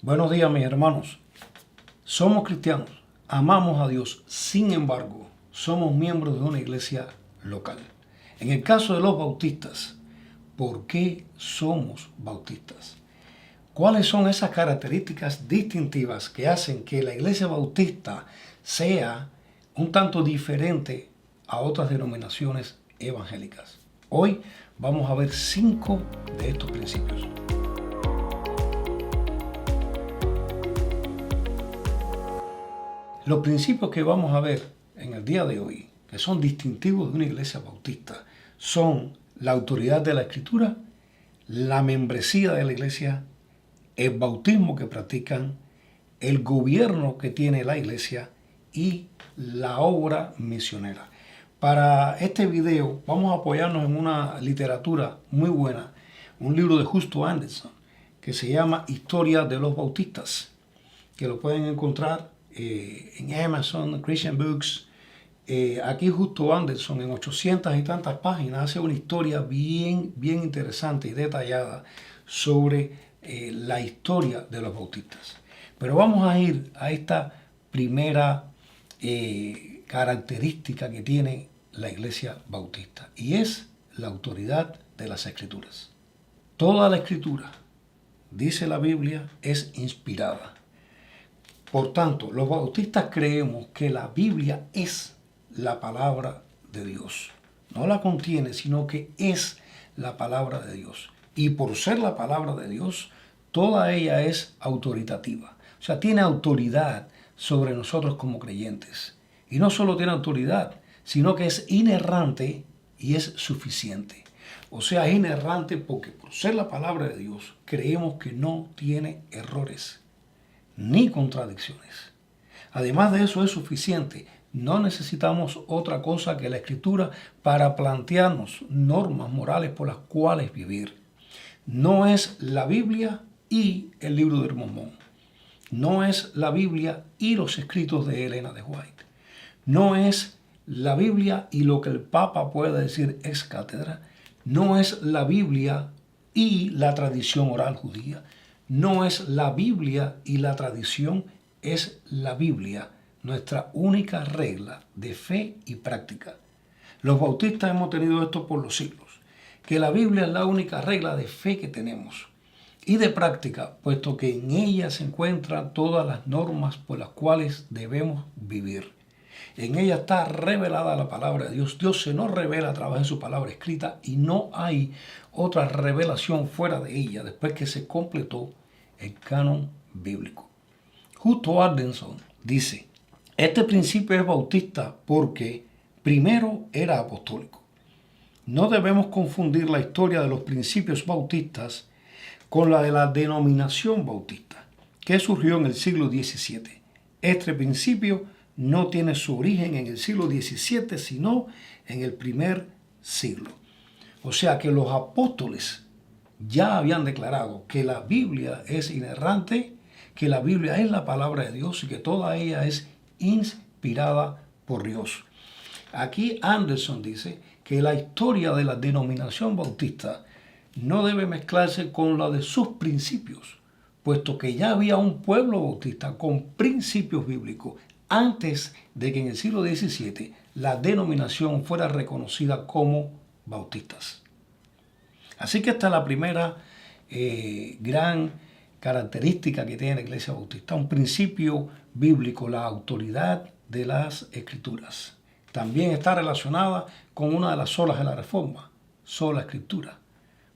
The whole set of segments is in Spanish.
Buenos días, mis hermanos. Somos cristianos, amamos a Dios, sin embargo, somos miembros de una iglesia local. En el caso de los bautistas, ¿por qué somos bautistas? ¿Cuáles son esas características distintivas que hacen que la iglesia bautista sea un tanto diferente a otras denominaciones evangélicas? Hoy vamos a ver 5 de estos principios. Los principios que vamos a ver en el día de hoy, que son distintivos de una iglesia bautista, son la autoridad de la Escritura, la membresía de la iglesia, el bautismo que practican, el gobierno que tiene la iglesia y la obra misionera. Para este video vamos a apoyarnos en una literatura muy buena, un libro de Justo Anderson que se llama Historia de los Bautistas, que lo pueden encontrar en Amazon, Christian Books. Aquí Justo Anderson en 800 y tantas páginas hace una historia bien interesante y detallada sobre la historia de los bautistas. Pero vamos a ir a esta primera característica que tiene la iglesia bautista, y es la autoridad de las escrituras. Toda la escritura, dice la Biblia, es inspirada. Por tanto, los bautistas creemos que la Biblia es la palabra de Dios. No la contiene, sino que es la palabra de Dios. Y por ser la palabra de Dios, toda ella es autoritativa. O sea, tiene autoridad sobre nosotros como creyentes. Y no solo tiene autoridad, sino que es inerrante y es suficiente. O sea, es inerrante porque por ser la palabra de Dios, creemos que no tiene errores ni contradicciones. Además de eso, es suficiente. No necesitamos otra cosa que la Escritura para plantearnos normas morales por las cuales vivir. No es la Biblia y el libro de Mormón. No es la Biblia y los escritos de Elena de White. No es la Biblia y lo que el Papa pueda decir ex cátedra. No es la Biblia y la tradición oral judía. No es la Biblia y la tradición, es la Biblia, nuestra única regla de fe y práctica. Los bautistas hemos tenido esto por los siglos, que la Biblia es la única regla de fe que tenemos y de práctica, puesto que en ella se encuentran todas las normas por las cuales debemos vivir. En ella está revelada la palabra de Dios. Dios se nos revela a través de su palabra escrita y no hay otra revelación fuera de ella después que se completó el canon bíblico. Justo Anderson dice, este principio es bautista porque primero era apostólico. No debemos confundir la historia de los principios bautistas con la de la denominación bautista, que surgió en el siglo XVII. Este principio no tiene su origen en el siglo XVII, sino en el primer siglo. O sea que los apóstoles ya habían declarado que la Biblia es inerrante, que la Biblia es la palabra de Dios y que toda ella es inspirada por Dios. Aquí Anderson dice que la historia de la denominación bautista no debe mezclarse con la de sus principios, puesto que ya había un pueblo bautista con principios bíblicos antes de que en el siglo XVII la denominación fuera reconocida como bautistas. Así que esta es la primera gran característica que tiene la iglesia bautista, un principio bíblico, la autoridad de las escrituras. También está relacionada con una de las solas de la Reforma, sola escritura.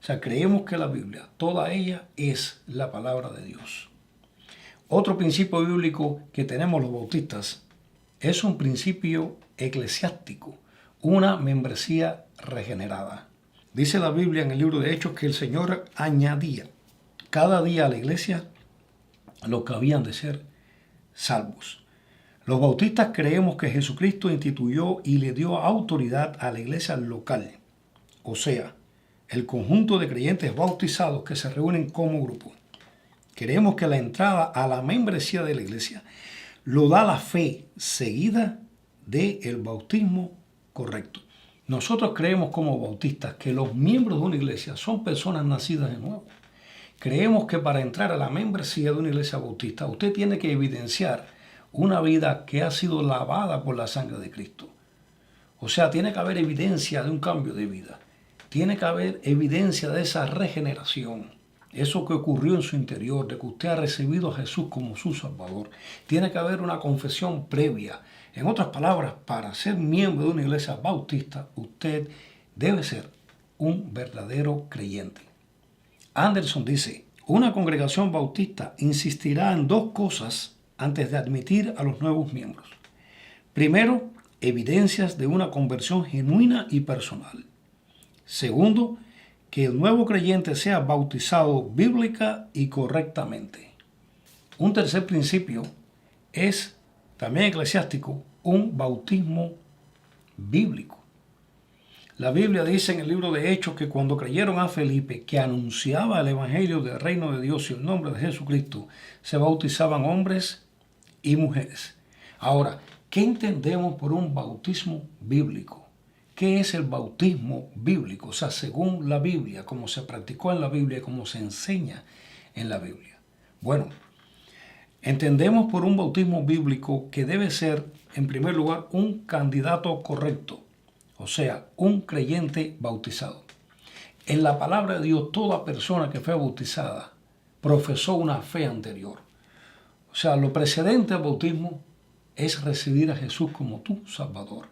O sea, creemos que la Biblia, toda ella es la palabra de Dios. Otro principio bíblico que tenemos los bautistas es un principio eclesiástico, una membresía regenerada. Dice la Biblia en el libro de Hechos que el Señor añadía cada día a la iglesia los que habían de ser salvos. Los bautistas creemos que Jesucristo instituyó y le dio autoridad a la iglesia local, o sea, el conjunto de creyentes bautizados que se reúnen como grupo. Creemos que la entrada a la membresía de la iglesia lo da la fe seguida del bautismo correcto. Nosotros creemos como bautistas que los miembros de una iglesia son personas nacidas de nuevo, Creemos que para entrar a la membresía de una iglesia bautista, usted tiene que evidenciar una vida que ha sido lavada por la sangre de Cristo. O sea, tiene que haber evidencia de un cambio de vida. Tiene que haber evidencia de esa regeneración. Eso que ocurrió en su interior, de que usted ha recibido a Jesús como su Salvador. Tiene que haber una confesión previa. En otras palabras, para ser miembro de una iglesia bautista, usted debe ser un verdadero creyente. Anderson dice, una congregación bautista insistirá en dos cosas antes de admitir a los nuevos miembros. Primero, evidencias de una conversión genuina y personal. Segundo, que el nuevo creyente sea bautizado bíblica y correctamente. Un tercer principio es, también eclesiástico, un bautismo bíblico. La Biblia dice en el libro de Hechos que cuando creyeron a Felipe, que anunciaba el evangelio del reino de Dios y el nombre de Jesucristo, se bautizaban hombres y mujeres. Ahora, ¿qué entendemos por un bautismo bíblico? ¿Qué es el bautismo bíblico? O sea, según la Biblia, como se practicó en la Biblia, como se enseña en la Biblia. Bueno, entendemos por un bautismo bíblico que debe ser, en primer lugar, un candidato correcto, o sea, un creyente bautizado. En la palabra de Dios, toda persona que fue bautizada profesó una fe anterior. O sea, lo precedente al bautismo es recibir a Jesús como tu Salvador.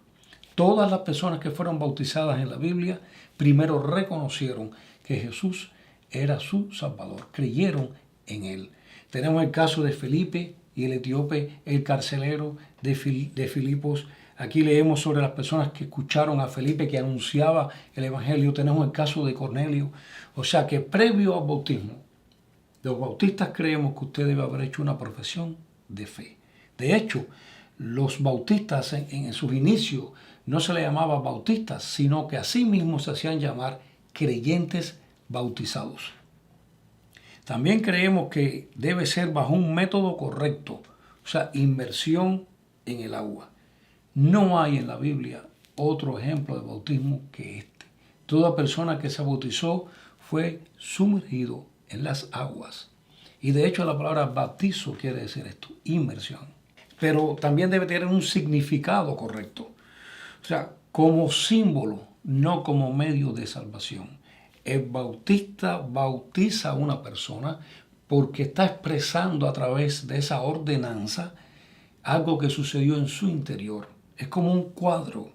Todas las personas que fueron bautizadas en la Biblia primero reconocieron que Jesús era su Salvador, creyeron en Él. Tenemos el caso de Felipe y el etíope, el carcelero de Filipos. Aquí leemos sobre las personas que escucharon a Felipe que anunciaba el Evangelio. Tenemos el caso de Cornelio. O sea que previo al bautismo, los bautistas creemos que usted debe haber hecho una profesión de fe. De hecho, los bautistas en sus inicios no se les llamaba bautistas, sino que así mismo se hacían llamar creyentes bautizados. También creemos que debe ser bajo un método correcto, o sea, inmersión en el agua. No hay en la Biblia otro ejemplo de bautismo que este. Toda persona que se bautizó fue sumergido en las aguas. Y de hecho la palabra bautizo quiere decir esto, inmersión. Pero también debe tener un significado correcto. O sea, como símbolo, no como medio de salvación. El bautista bautiza a una persona porque está expresando a través de esa ordenanza algo que sucedió en su interior. Es como un cuadro,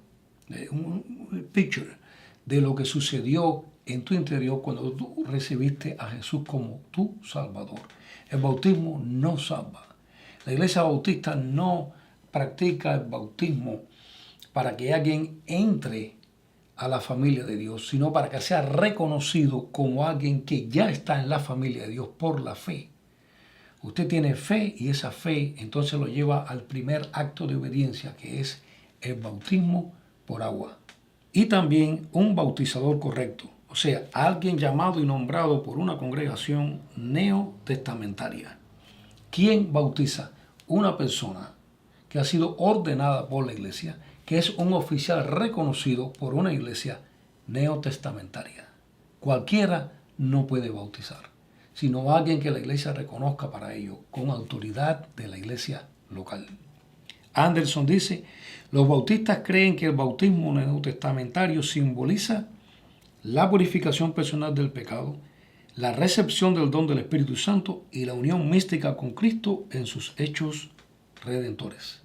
un picture de lo que sucedió en tu interior cuando tú recibiste a Jesús como tu Salvador. El bautismo no salva. La iglesia bautista no practica el bautismo para que alguien entre a la familia de Dios, sino para que sea reconocido como alguien que ya está en la familia de Dios por la fe. Usted tiene fe y esa fe entonces lo lleva al primer acto de obediencia, que es el bautismo por agua. Y también un bautizador correcto, o sea, alguien llamado y nombrado por una congregación neotestamentaria. ¿Quién bautiza? Una persona que ha sido ordenada por la iglesia, que es un oficial reconocido por una iglesia neotestamentaria. Cualquiera no puede bautizar, sino alguien que la iglesia reconozca para ello, con autoridad de la iglesia local. Anderson dice, los bautistas creen que el bautismo neotestamentario simboliza la purificación personal del pecado, la recepción del don del Espíritu Santo y la unión mística con Cristo en sus hechos redentores.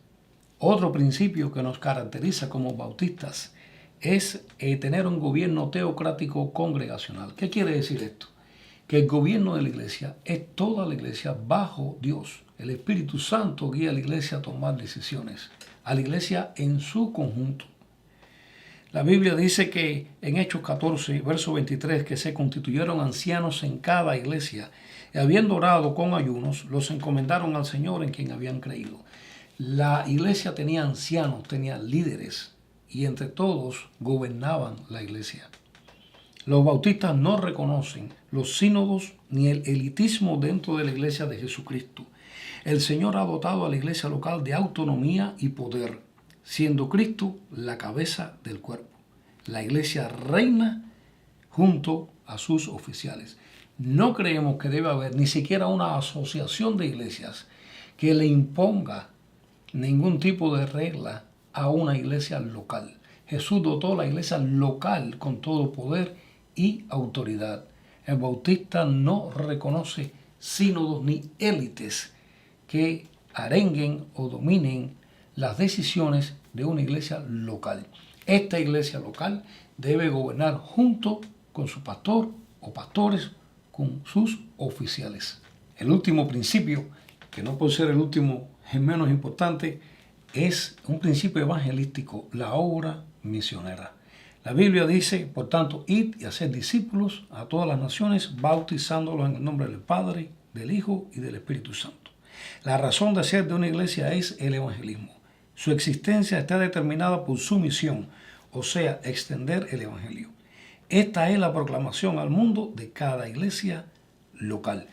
Otro principio que nos caracteriza como bautistas es tener un gobierno teocrático congregacional. ¿Qué quiere decir esto? Que el gobierno de la iglesia es toda la iglesia bajo Dios. El Espíritu Santo guía a la iglesia a tomar decisiones, a la iglesia en su conjunto. La Biblia dice que en Hechos 14, verso 23, que se constituyeron ancianos en cada iglesia y habiendo orado con ayunos, los encomendaron al Señor en quien habían creído. La iglesia tenía ancianos, tenía líderes y entre todos gobernaban la iglesia. Los bautistas no reconocen los sínodos ni el elitismo dentro de la iglesia de Jesucristo. El Señor ha dotado a la iglesia local de autonomía y poder, siendo Cristo la cabeza del cuerpo. La iglesia reina junto a sus oficiales. No creemos que debe haber ni siquiera una asociación de iglesias que le imponga ningún tipo de regla a una iglesia local. Jesús dotó la iglesia local con todo poder y autoridad. El bautista no reconoce sínodos ni élites que arenguen o dominen las decisiones de una iglesia local. Esta iglesia local debe gobernar junto con su pastor o pastores, con sus oficiales. El último principio, que no puede ser el último, es menos importante, es un principio evangelístico, la obra misionera. La Biblia dice, por tanto, id y haced discípulos a todas las naciones, bautizándolos en el nombre del Padre, del Hijo y del Espíritu Santo. La razón de ser de una iglesia es el evangelismo. Su existencia está determinada por su misión, o sea, extender el evangelio. Esta es la proclamación al mundo de cada iglesia local.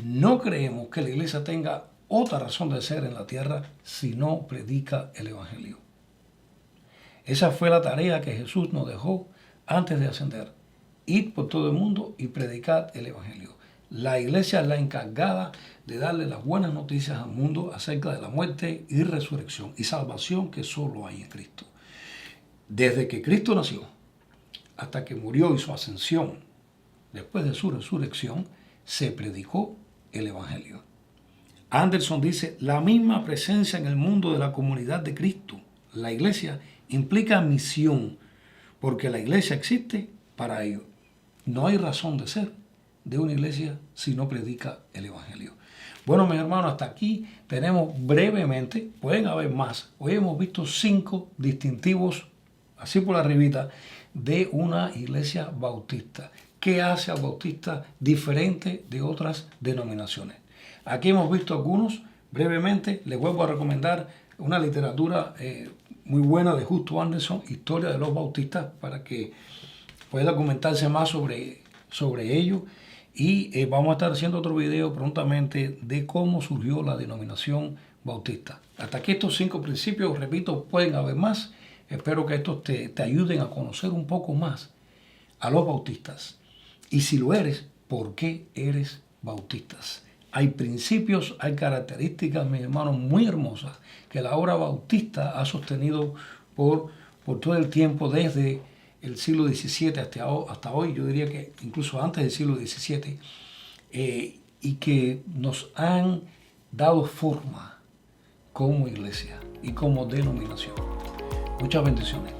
No creemos que la iglesia tenga otra razón de ser en la tierra si no predica el evangelio. Esa fue la tarea que Jesús nos dejó antes de ascender. Ir por todo el mundo y predicar el evangelio. La iglesia es la encargada de darle las buenas noticias al mundo acerca de la muerte y resurrección y salvación que solo hay en Cristo. Desde que Cristo nació hasta que murió y su ascensión, después de su resurrección, se predicó el evangelio. Anderson dice, la misma presencia en el mundo de la comunidad de Cristo, la iglesia, implica misión, porque la iglesia existe para ello. No hay razón de ser de una iglesia si no predica el evangelio. Bueno, mis hermanos, hasta aquí tenemos brevemente, pueden haber más. Hoy hemos visto 5 distintivos, así por arribita, de una iglesia bautista. ¿Qué hace al bautista diferente de otras denominaciones? Aquí hemos visto algunos. Brevemente, les vuelvo a recomendar una literatura muy buena de Justo Anderson, Historia de los Bautistas, para que pueda comentarse más sobre ello. Y vamos a estar haciendo otro video prontamente de cómo surgió la denominación bautista. Hasta aquí estos 5 principios, repito, pueden haber más. Espero que estos te ayuden a conocer un poco más a los bautistas. Y si lo eres, ¿por qué eres bautistas? Hay principios, hay características, mis hermanos, muy hermosas que la obra bautista ha sostenido por todo el tiempo, desde el siglo XVII hasta hoy, yo diría que incluso antes del siglo XVII, y que nos han dado forma como iglesia y como denominación. Muchas bendiciones.